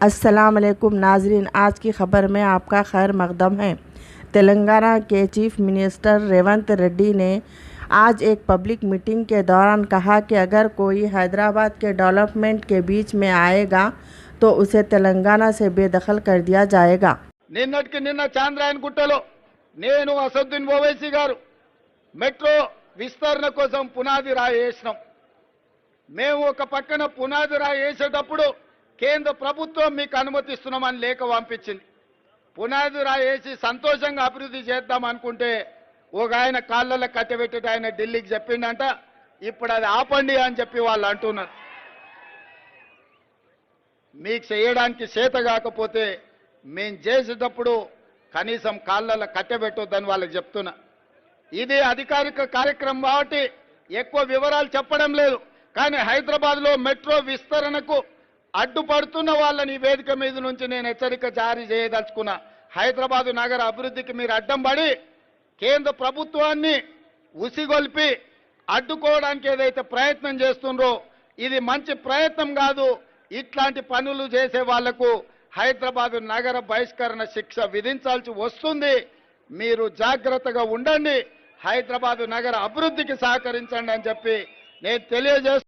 अस्सलाम वालेकुम नाजरीन, आज की खबर में आपका खैर मकदम है। तेलंगाना के चीफ मिनिस्टर रेवंत रेड्डी ने आज एक पब्लिक मीटिंग के दौरान कहा कि अगर कोई हैदराबाद के डेवलपमेंट के बीच में आएगा तो उसे तेलंगाना से बेदखल कर दिया जाएगा। నిన్నటికి నిన్న చాంద్రాయన్ గుట్టలో నేను అసదుద్దీన్ ఓవైసీ గారు మెట్రో విస్తరణ కోసం పునాది రాయి వేసినాం. మేము ఒక పక్కన పునాది రాయి వేసేటప్పుడు కేంద్ర ప్రభుత్వం మీకు అనుమతిస్తున్నామని లేఖ పంపించింది. పునాది రాయి వేసి సంతోషంగా అభివృద్ధి చేద్దాం అనుకుంటే ఒక ఆయన కాళ్ళలో కట్టబెట్టి ఆయన ఢిల్లీకి చెప్పిండంట, ఇప్పుడు అది ఆపండి అని చెప్పి వాళ్ళు అంటున్నారు. మీకు చేయడానికి చేత కాకపోతే మేము చేసేటప్పుడు కనీసం కాళ్ళలో కట్టబెట్టొద్దని వాళ్ళకి చెప్తున్నా. ఇది అధికారిక కార్యక్రమం కాబట్టి ఎక్కువ వివరాలు చెప్పడం లేదు. కానీ హైదరాబాద్లో మెట్రో విస్తరణకు అడ్డుపడుతున్న వాళ్ళని ఈ వేదిక మీద నుంచి నేను హెచ్చరిక జారీ చేయదలుచుకున్నా. హైదరాబాదు నగర అభివృద్ధికి మీరు అడ్డం పడి కేంద్ర ప్రభుత్వాన్ని ఉసిగొల్పి అడ్డుకోవడానికి ఏదైతే ప్రయత్నం చేస్తుండ్రో ఇది మంచి ప్రయత్నం కాదు. ఇట్లాంటి పనులు చేసే వాళ్లకు హైదరాబాదు నగర బహిష్కరణ శిక్ష విధించాల్సి వస్తుంది. మీరు జాగ్రత్తగా ఉండండి, హైదరాబాదు నగర అభివృద్ధికి సహకరించండి అని చెప్పి నేను తెలియజేస్తున్నాను.